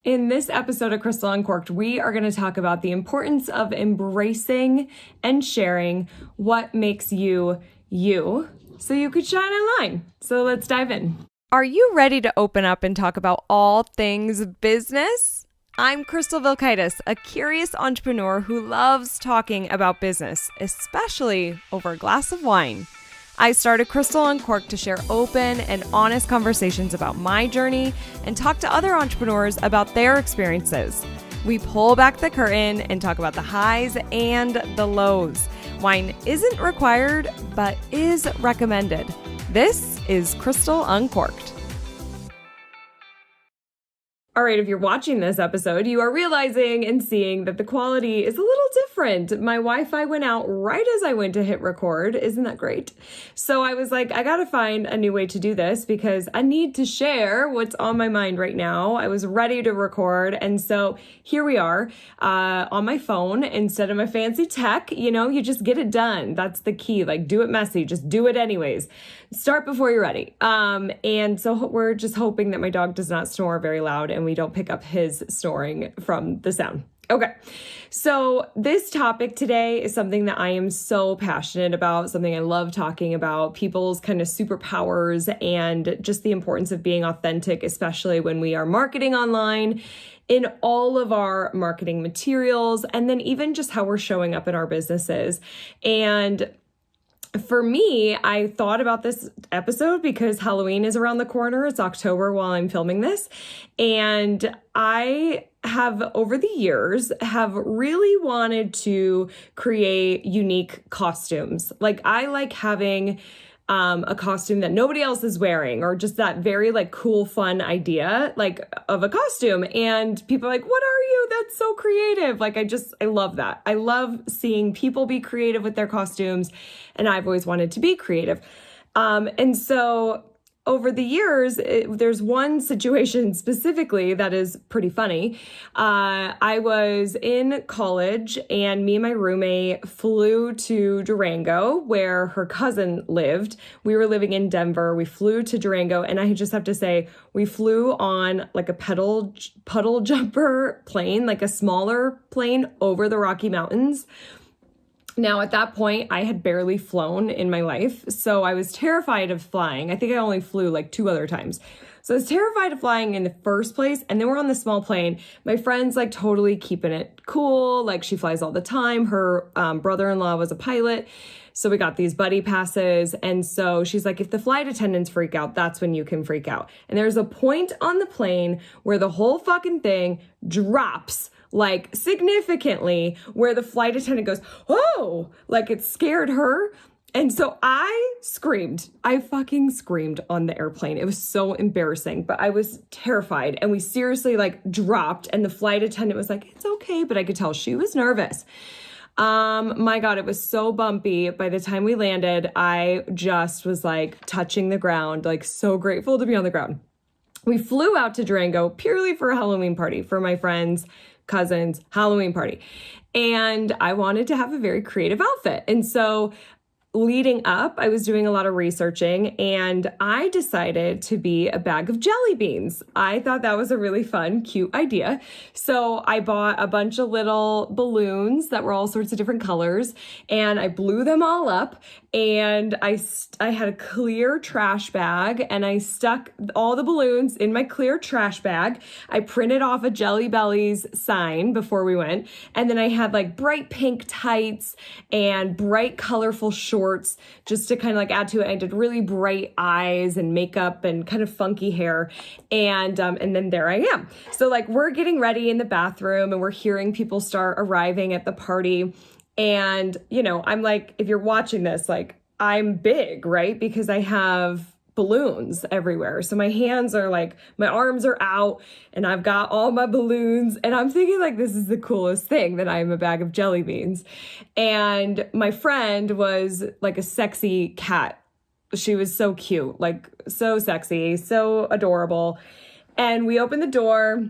In this episode of Crystal Uncorked, we are going to talk about the importance of embracing and sharing what makes you, you, so you could shine online. So let's dive in. Are you ready to open up and talk about all things business? I'm Crystal Vilkaitis, a curious entrepreneur who loves talking about business, especially over a glass of wine. I started Crystal Uncorked to share open and honest conversations about my journey and talk to other entrepreneurs about their experiences. We pull back the curtain and talk about the highs and the lows. Wine isn't required, but is recommended. This is Crystal Uncorked. All right, if you're watching this episode, you are realizing and seeing that the quality is a little different. My Wi-Fi went out right as I went to hit record. Isn't that great? So I was like, I got to find a new way to do this because I need to share what's on my mind right now. I was ready to record. And so here we are on my phone instead of my fancy tech. You know, you just get it done. That's the key. Like, do it messy. Just do it anyways. Start before you're ready. And so we're just hoping that my dog does not snore very loud and we don't pick up his snoring from the sound. Okay, so this topic today is something that I am so passionate about, something I love talking about, people's kind of superpowers and just the importance of being authentic, especially when we are marketing online, in all of our marketing materials, and then even just how we're showing up in our businesses. And for me, I thought about this episode because Halloween is around the corner. It's October while I'm filming this. And I have, over the years, have really wanted to create unique costumes. Like, I like having a costume that nobody else is wearing, or just that very like cool, fun idea like of a costume. And people are like, what are you? That's so creative. Like, I love that. I love seeing people be creative with their costumes. And I've always wanted to be creative. And so over the years, there's one situation specifically that is pretty funny. I was in college and me and my roommate flew to Durango where her cousin lived. We were living in Denver. We flew to Durango, and I just have to say, we flew on like a puddle jumper plane, like a smaller plane over the Rocky Mountains. Now, at that point, I had barely flown in my life, so I was terrified of flying. I think I only flew like 2 other times. So I was terrified of flying in the first place, and then we're on the small plane. My friend's like totally keeping it cool, like she flies all the time. Her brother-in-law was a pilot, so we got these buddy passes, and so she's like, if the flight attendants freak out, that's when you can freak out. And there's a point on the plane where the whole fucking thing drops like significantly, where the flight attendant goes, oh, like it scared her. And so I screamed. I fucking screamed on the airplane. It was so embarrassing, but I was terrified. And we seriously like dropped, and the flight attendant was like, it's okay. But I could tell she was nervous. My God, it was so bumpy. By the time we landed, I just was like touching the ground, like so grateful to be on the ground. We flew out to Durango purely for a Halloween party for my friends, cousins, Halloween party. And I wanted to have a very creative outfit. And so leading up, I was doing a lot of researching, and I decided to be a bag of jelly beans. I thought that was a really fun, cute idea. So I bought a bunch of little balloons that were all sorts of different colors, and I blew them all up, and I had a clear trash bag, and I stuck all the balloons in my clear trash bag. I printed off a Jelly Bellies sign before we went, and then I had like bright pink tights and bright colorful shorts just to kind of like add to it. I did really bright eyes and makeup and kind of funky hair. And then there I am. So like we're getting ready in the bathroom and we're hearing people start arriving at the party. And, you know, I'm like, if you're watching this, like I'm big, right? Because I have balloons everywhere. So my hands are like, my arms are out and I've got all my balloons, and I'm thinking like, this is the coolest thing that I'm a bag of jelly beans. And my friend was like a sexy cat. She was so cute, like so sexy, so adorable. And we opened the door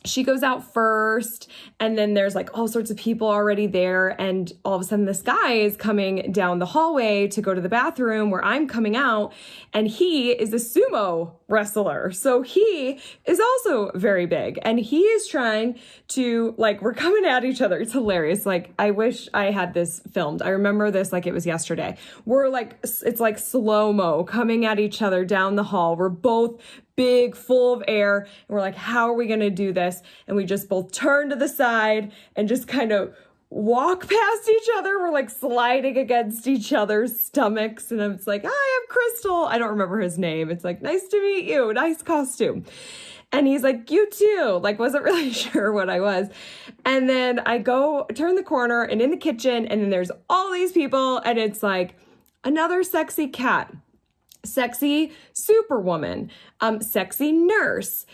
she goes out first, and then there's like all sorts of people already there. And all of a sudden this guy is coming down the hallway to go to the bathroom where I'm coming out, and he is a sumo wrestler. So he is also very big, and he is trying to, like, we're coming at each other. It's hilarious. Like, I wish I had this filmed. I remember this like it was yesterday. We're like, it's like slow-mo coming at each other down the hall. We're both big, full of air. And we're like, how are we going to do this? And we just both turn to the side and just kind of walk past each other. We're like sliding against each other's stomachs. And I'm just like, hi, I'm Crystal. I don't remember his name. It's like, nice to meet you. Nice costume. And he's like, you too. Like, wasn't really sure what I was. And then I go turn the corner and in the kitchen, and then there's all these people, and it's like another sexy cat, sexy superwoman, sexy nurse.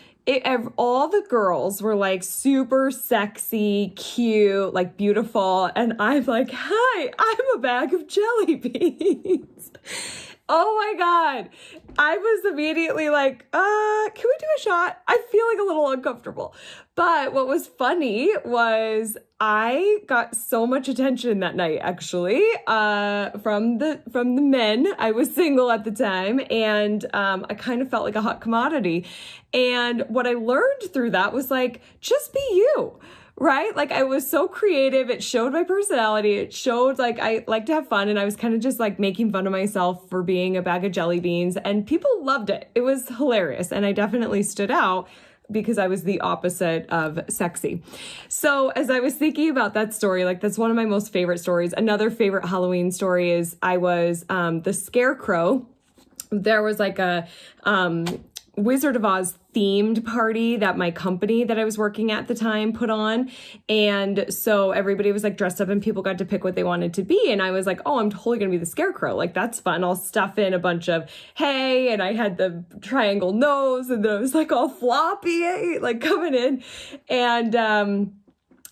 All the girls were like super sexy, cute, like beautiful. And I'm like, hi, I'm a bag of jelly beans. Oh my God. I was immediately like, can we do a shot? I feel like a little uncomfortable. But what was funny was I got so much attention that night, actually, from the men. I was single at the time, and I kind of felt like a hot commodity. And what I learned through that was like, just be you. Right? Like, I was so creative. It showed my personality. It showed like I like to have fun. And I was kind of just like making fun of myself for being a bag of jelly beans. And people loved it. It was hilarious. And I definitely stood out because I was the opposite of sexy. So as I was thinking about that story, like, that's one of my most favorite stories. Another favorite Halloween story is I was the Scarecrow. There was like a Wizard of Oz themed party that my company that I was working at the time put on. And so everybody was like dressed up and people got to pick what they wanted to be. And I was like, oh, I'm totally going to be the Scarecrow. Like, that's fun. I'll stuff in a bunch of hay, and I had the triangle nose, and then it was like all floppy, like coming in. And,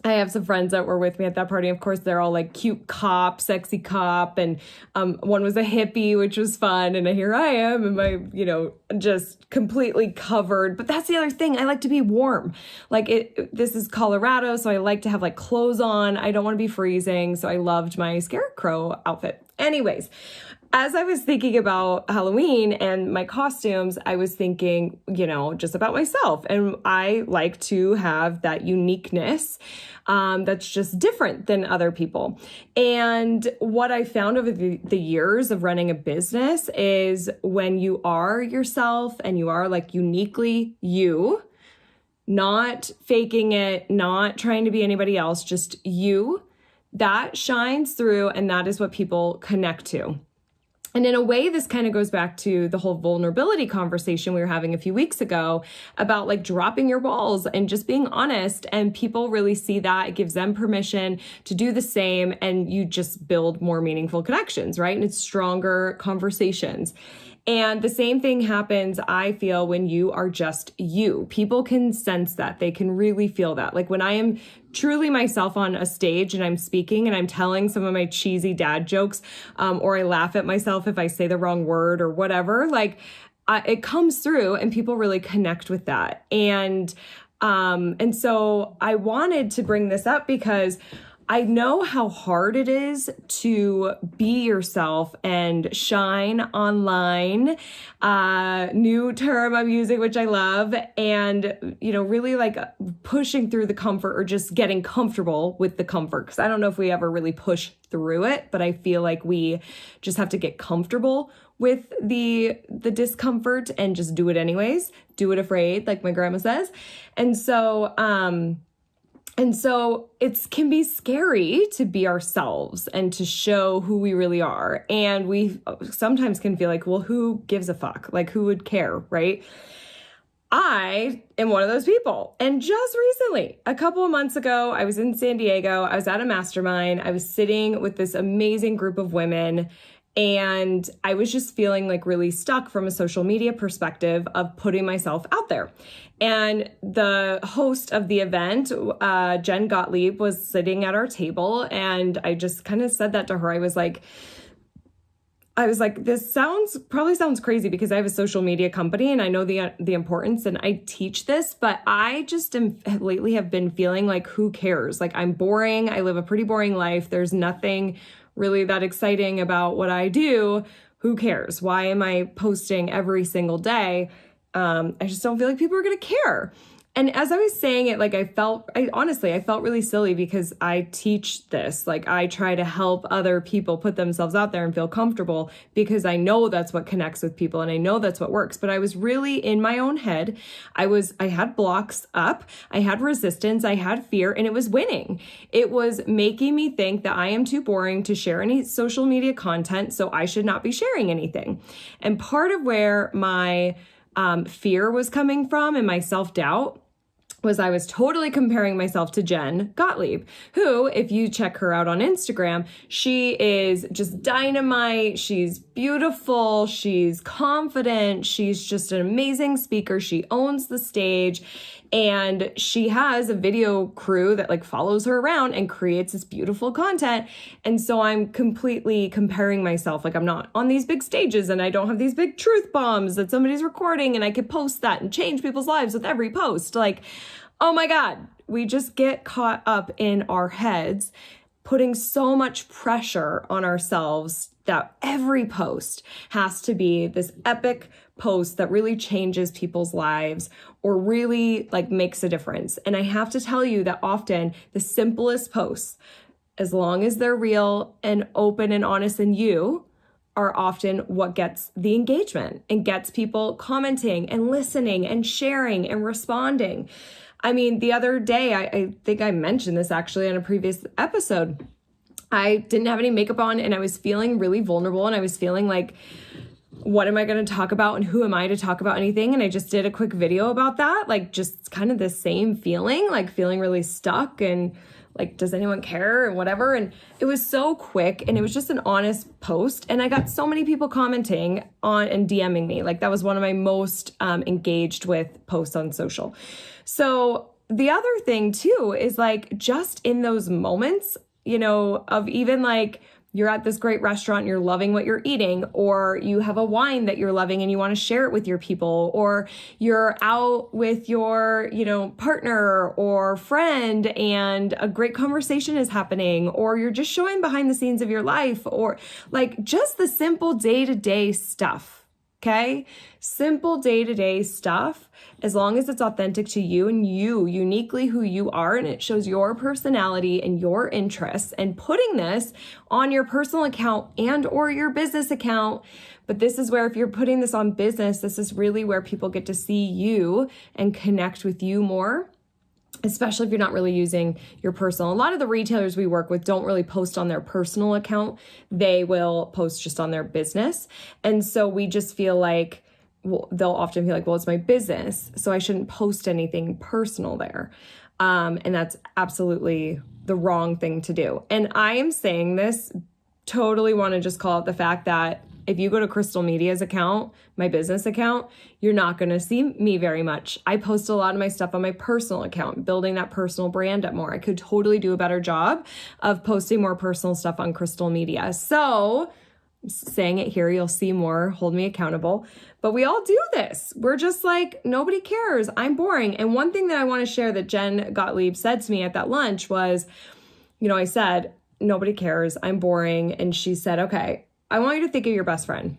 I have some friends that were with me at that party. Of course, they're all like cute cop, sexy cop. And one was a hippie, which was fun. And here I am in my, just completely covered. But that's the other thing. I like to be warm. Like, this is Colorado, so I like to have like clothes on. I don't want to be freezing. So I loved my Scarecrow outfit. Anyways, as I was thinking about Halloween and my costumes, I was thinking, just about myself. And I like to have that uniqueness that's just different than other people. And what I found over the years of running a business is when you are yourself and you are like uniquely you, not faking it, not trying to be anybody else, just you, that shines through, and that is what people connect to. And in a way, this kind of goes back to the whole vulnerability conversation we were having a few weeks ago about like dropping your walls and just being honest. And people really see that. It gives them permission to do the same. And you just build more meaningful connections, right? And it's stronger conversations. And the same thing happens, I feel, when you are just you. People can sense that. They can really feel that. Like, when I am truly myself on a stage and I'm speaking and I'm telling some of my cheesy dad jokes, or I laugh at myself if I say the wrong word or whatever, like, it comes through and people really connect with that. And so I wanted to bring this up because I know how hard it is to be yourself and shine online. New term I'm using, which I love. And, really like pushing through the comfort or just getting comfortable with the comfort. Because I don't know if we ever really push through it, but I feel like we just have to get comfortable with the discomfort and just do it anyways. Do it afraid, like my grandma says. And so it can be scary to be ourselves and to show who we really are. And we sometimes can feel like, well, who gives a fuck? Like, who would care, right? I am one of those people. And just recently, a couple of months ago, I was in San Diego. I was at a mastermind. I was sitting with this amazing group of women. And I was just feeling like really stuck from a social media perspective of putting myself out there. And the host of the event, Jen Gottlieb, was sitting at our table. And I just kind of said that to her. I was like, I was like, this probably sounds crazy because I have a social media company and I know the importance and I teach this, but I just lately have been feeling like, who cares? Like, I'm boring. I live a pretty boring life. There's nothing really that exciting about what I do. Who cares? Why am I posting every single day? I just don't feel like people are going to care. And as I was saying it, like, honestly, I felt really silly because I teach this. Like, I try to help other people put themselves out there and feel comfortable because I know that's what connects with people and I know that's what works. But I was really in my own head. I had blocks up, I had resistance, I had fear, and it was winning. It was making me think that I am too boring to share any social media content, so I should not be sharing anything. And part of where my fear was coming from and my self-doubt was I was totally comparing myself to Jen Gottlieb, who, if you check her out on Instagram, she is just dynamite. She's beautiful. She's confident. She's just an amazing speaker. She owns the stage. And she has a video crew that like follows her around and creates this beautiful content. And so I'm completely comparing myself. Like, I'm not on these big stages and I don't have these big truth bombs that somebody's recording and I could post that and change people's lives with every post. Like, oh my God, we just get caught up in our heads, putting so much pressure on ourselves that every post has to be this epic post that really changes people's lives or really like makes a difference. And I have to tell you that often the simplest posts, as long as they're real and open and honest and you, are often what gets the engagement and gets people commenting and listening and sharing and responding. I mean, the other day, I think I mentioned this actually on a previous episode. I didn't have any makeup on and I was feeling really vulnerable and I was feeling like, what am I going to talk about and who am I to talk about anything? And I just did a quick video about that, like just kind of the same feeling, like feeling really stuck and like, does anyone care and whatever? And it was so quick and it was just an honest post. And I got so many people commenting on and DMing me. Like, that was one of my most engaged with posts on social. So the other thing too is like, just in those moments, you know, of even like, you're at this great restaurant and you're loving what you're eating, or you have a wine that you're loving and you want to share it with your people, or you're out with your, you know, partner or friend and a great conversation is happening, or you're just showing behind the scenes of your life, or like just the simple day-to-day stuff. Okay? Simple day-to-day stuff, as long as it's authentic to you and you uniquely who you are, and it shows your personality and your interests, and putting this on your personal account and or your business account. But this is where, if you're putting this on business, this is really where people get to see you and connect with you more. Especially if you're not really using your personal. A lot of the retailers we work with don't really post on their personal account. They will post just on their business. And so we just feel like, well, they'll often feel like, well, it's my business, so I shouldn't post anything personal there. And that's absolutely the wrong thing to do. And I am saying this, totally want to just call out the fact that if you go to Crystal Media's account, my business account, you're not going to see me very much. I post a lot of my stuff on my personal account, building that personal brand up more. I could totally do a better job of posting more personal stuff on Crystal Media. So, saying it here, you'll see more, hold me accountable. But we all do this. We're just like, nobody cares. I'm boring. And one thing that I want to share that Jen Gottlieb said to me at that lunch was, you know, I said, nobody cares. I'm boring. And she said, okay, I want you to think of your best friend.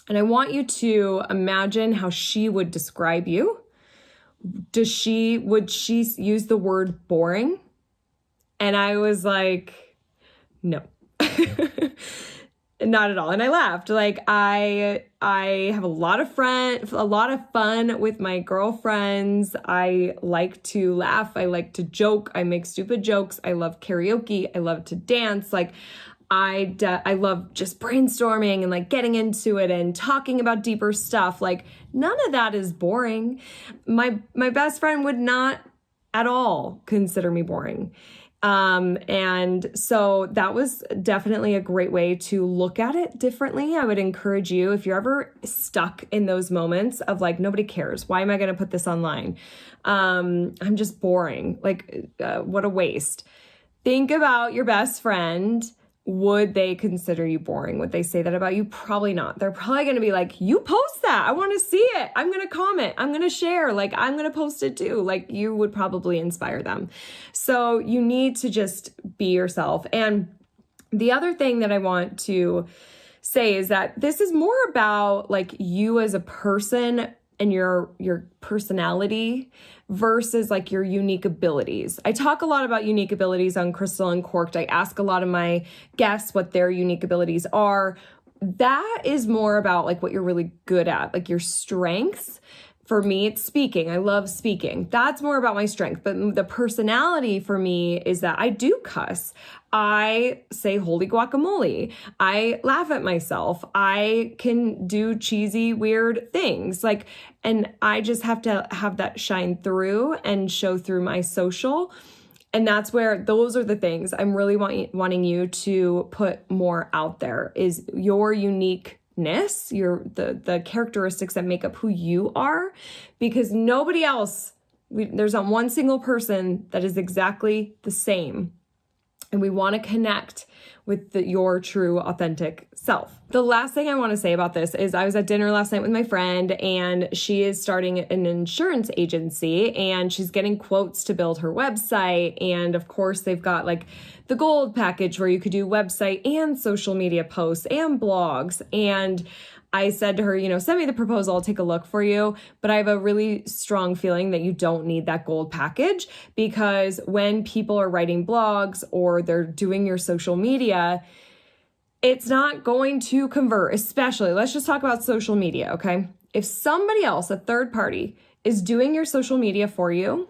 And I want you to imagine how she would describe you. Would she use the word boring? And I was like, no. Not at all. And I laughed. Like, I have a lot of fun with my girlfriends. I like to laugh. I like to joke. I make stupid jokes. I love karaoke. I love to dance. Like, I love just brainstorming and like getting into it and talking about deeper stuff. Like, none of that is boring. My best friend would not at all consider me boring. And so that was definitely a great way to look at it differently. I would encourage you, if you're ever stuck in those moments of like, nobody cares, why am I going to put this online? I'm just boring. Like, what a waste. Think about your best friend would they consider you boring? Would they say that about you? Probably not. They're probably going to be like, you post that. I want to see it. I'm going to comment. I'm going to share. Like, I'm going to post it too. Like, you would probably inspire them. So you need to just be yourself. And the other thing that I want to say is that this is more about like you as a person and your personality versus like your unique abilities. I talk a lot about unique abilities on Crystal Uncorked. I ask a lot of my guests what their unique abilities are. That is more about like what you're really good at, like your strengths. For me, it's speaking. I love speaking. That's more about my strength. But the personality for me is that I do cuss. I say holy guacamole. I laugh at myself. I can do cheesy, weird things. Like, and I just have to have that shine through and show through my social. And that's where those are the things I'm really wanting you to put more out there is your uniqueness, the characteristics that make up who you are, because nobody else, there's not one single person that is exactly the same. And we want to connect with your true, authentic self. The last thing I want to say about this is I was at dinner last night with my friend, and she is starting an insurance agency, and she's getting quotes to build her website. And of course, they've got like the gold package where you could do website and social media posts and blogs. And I said to her, send me the proposal, I'll take a look for you. But I have a really strong feeling that you don't need that gold package, because when people are writing blogs or they're doing your social media, it's not going to convert, especially, let's just talk about social media, okay? If somebody else, a third party, is doing your social media for you,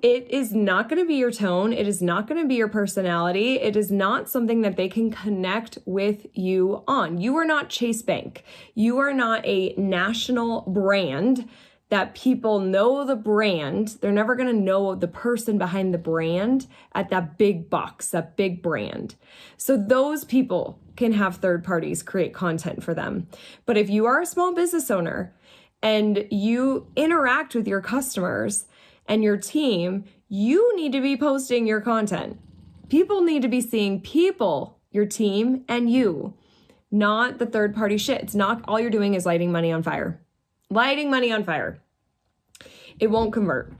it is not going to be your tone. It is not going to be your personality. It is not something that they can connect with you on. You are not Chase Bank. You are not a national brand that people know the brand. They're never going to know the person behind the brand at that big box, that big brand. So those people can have third parties create content for them. But if you are a small business owner and you interact with your customers and your team, you need to be posting your content. People need to be seeing people, your team, and you, not the third party shit. It's not all you're doing is lighting money on fire. Lighting money on fire. It won't convert.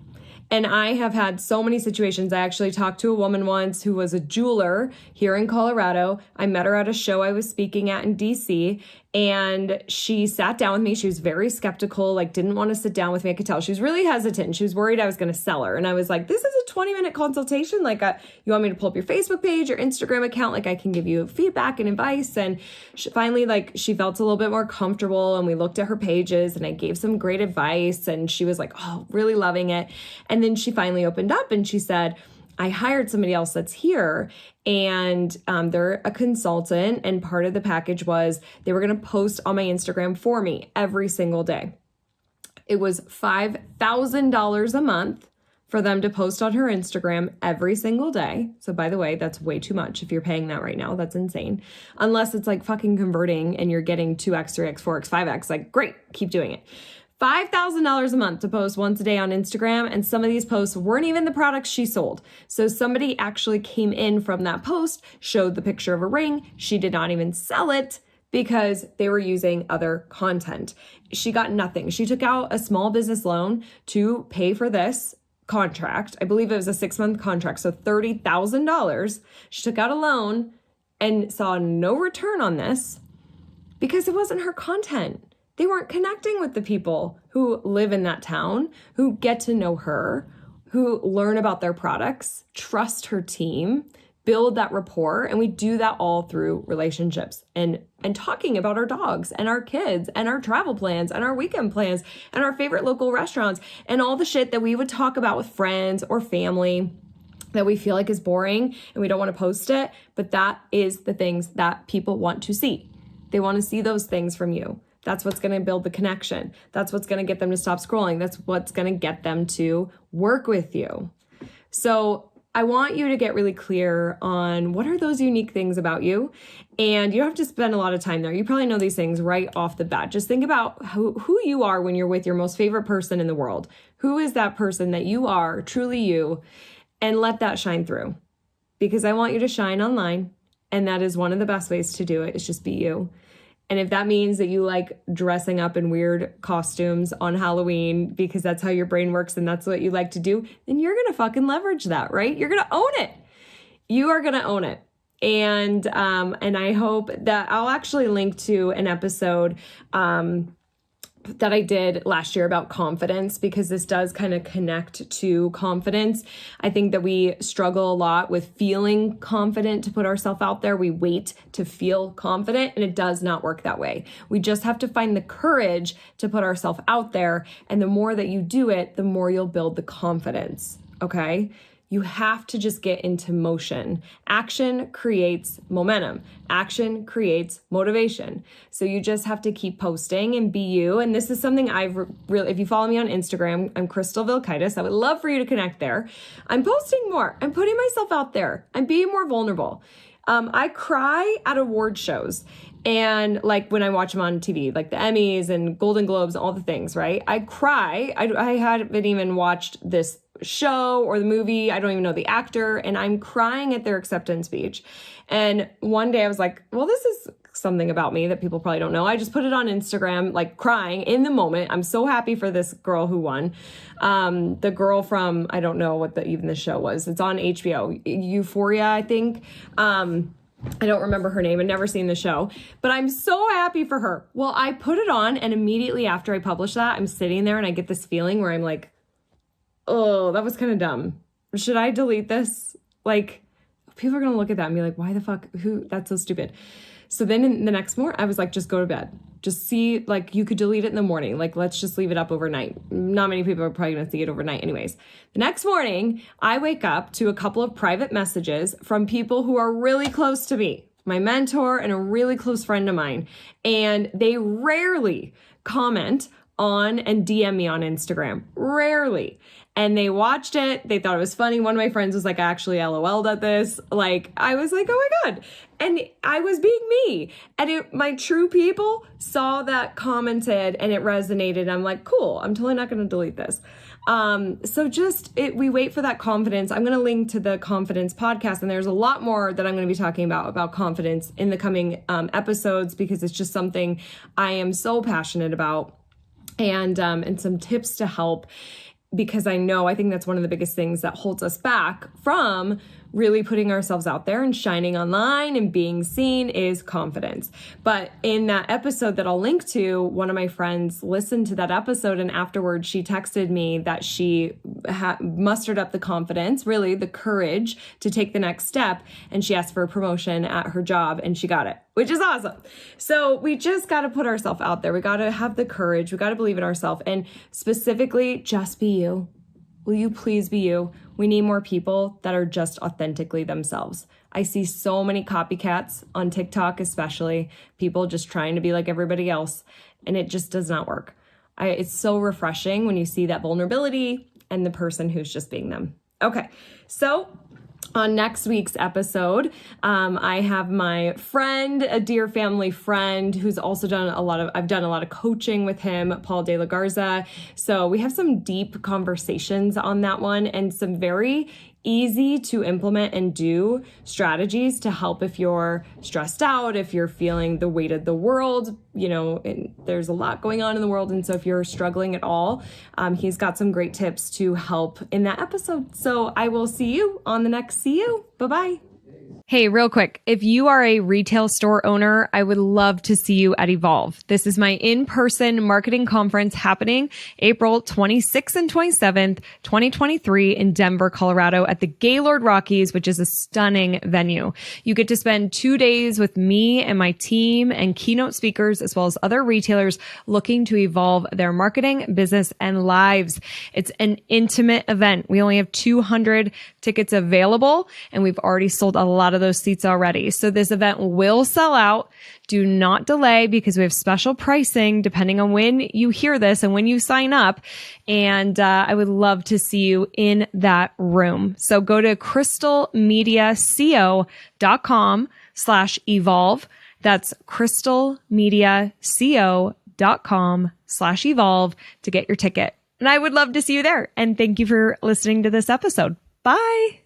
And I have had so many situations. I actually talked to a woman once who was a jeweler here in Colorado. I met her at a show I was speaking at in DC, and she sat down with me. She was very skeptical, like didn't want to sit down with me. I could tell she was really hesitant. She was worried I was going to sell her. And I was like, this is a 20-minute consultation. Like, you want me to pull up your Facebook page, your Instagram account? Like, I can give you feedback and advice. And she finally, like, she felt a little bit more comfortable, and we looked at her pages, and I gave some great advice, and she was like, oh, really loving it. And then she finally opened up and she said, I hired somebody else that's here, and they're a consultant, and part of the package was they were going to post on my Instagram for me every single day. It was $5,000 a month for them to post on her Instagram every single day. So by the way, that's way too much. If you're paying that right now, that's insane. Unless it's like fucking converting and you're getting 2x, 3x, 4x, 5x, like great, keep doing it. $5,000 a month to post once a day on Instagram, and some of these posts weren't even the products she sold. So somebody actually came in from that post, showed the picture of a ring. She did not even sell it because they were using other content. She got nothing. She took out a small business loan to pay for this contract. I believe it was a 6-month contract, so $30,000. She took out a loan and saw no return on this because it wasn't her content. They weren't connecting with the people who live in that town, who get to know her, who learn about their products, trust her team, build that rapport. And we do that all through relationships and talking about our dogs and our kids and our travel plans and our weekend plans and our favorite local restaurants and all the shit that we would talk about with friends or family that we feel like is boring and we don't want to post it. But that is the things that people want to see. They want to see those things from you. That's what's going to build the connection. That's what's going to get them to stop scrolling. That's what's going to get them to work with you. So I want you to get really clear on what are those unique things about you. And you don't have to spend a lot of time there. You probably know these things right off the bat. Just think about who you are when you're with your most favorite person in the world. Who is that person that you are, truly you, and let that shine through. Because I want you to shine online. And that is one of the best ways to do it, is just be you. And if that means that you like dressing up in weird costumes on Halloween because that's how your brain works and that's what you like to do, then you're going to fucking leverage that, right? You're going to own it. You are going to own it. And I hope that I'll actually link to an episode that I did last year about confidence, because this does kind of connect to confidence. I think that we struggle a lot with feeling confident to put ourselves out there. We wait to feel confident, and it does not work that way. We just have to find the courage to put ourselves out there. And the more that you do it, the more you'll build the confidence. Okay? You have to just get into motion. Action creates momentum. Action creates motivation. So you just have to keep posting and be you. And this is something I've really, if you follow me on Instagram, I'm Crystal Vilkitis. I would love for you to connect there. I'm posting more. I'm putting myself out there. I'm being more vulnerable. I cry at award shows. And like when I watch them on TV, like the Emmys and Golden Globes, all the things, right? I cry. I haven't even watched this show or the movie. I don't even know the actor. And I'm crying at their acceptance speech. And one day I was like, well, this is something about me that people probably don't know. I just put it on Instagram, like crying in the moment. I'm so happy for this girl who won. The girl from, I don't know what even the show was. It's on HBO, Euphoria, I think. I don't remember her name. I've never seen the show, but I'm so happy for her. Well, I put it on, and immediately after I published that, I'm sitting there and I get this feeling where I'm like, oh, that was kind of dumb. Should I delete this? Like, people are going to look at that and be like, why the fuck? That's so stupid. So then in the next morning, I was like, just go to bed. Just see, like, you could delete it in the morning. Like, let's just leave it up overnight. Not many people are probably going to see it overnight anyways. The next morning, I wake up to a couple of private messages from people who are really close to me, my mentor and a really close friend of mine. And they rarely comment on and DM me on Instagram. Rarely. And they watched it. They thought it was funny. One of my friends was like, I actually LOL'd at this. Like, I was like, oh my God. And I was being me. And my true people saw that, commented, and it resonated. I'm like, cool. I'm totally not going to delete this. So we wait for that confidence. I'm going to link to the confidence podcast, and there's a lot more that I'm going to be talking about confidence in the coming episodes, because it's just something I am so passionate about, and some tips to help. Because I think that's one of the biggest things that holds us back from really putting ourselves out there and shining online and being seen is confidence. But in that episode that I'll link to, one of my friends listened to that episode, and afterwards she texted me that she mustered up the confidence, really the courage to take the next step. And she asked for a promotion at her job, and she got it, which is awesome. So we just got to put ourselves out there. We got to have the courage. We got to believe in ourselves, and specifically just be you. Will you please be you? We need more people that are just authentically themselves. I see so many copycats on TikTok, especially people just trying to be like everybody else, and it just does not work. It's so refreshing when you see that vulnerability and the person who's just being them. Okay, so on next week's episode, I have my friend, a dear family friend, who's also I've done a lot of coaching with him, Paul De La Garza. So we have some deep conversations on that one, and some very easy to implement and do strategies to help if you're stressed out, if you're feeling the weight of the world, and there's a lot going on in the world. And so if you're struggling at all, he's got some great tips to help in that episode. So I will see you on the next See You. Bye-bye. Hey, real quick, if you are a retail store owner, I would love to see you at Evolve. This is my in-person marketing conference happening April 26th and 27th, 2023 in Denver, Colorado at the Gaylord Rockies, which is a stunning venue. You get to spend 2 days with me and my team and keynote speakers, as well as other retailers looking to evolve their marketing, business, and lives. It's an intimate event. We only have 200 tickets available, and we've already sold a lot of those seats already. So this event will sell out. Do not delay, because we have special pricing depending on when you hear this and when you sign up. And I would love to see you in that room. So go to crystalmediaco.com/evolve. That's crystalmediaco.com/evolve to get your ticket. And I would love to see you there. And thank you for listening to this episode. Bye.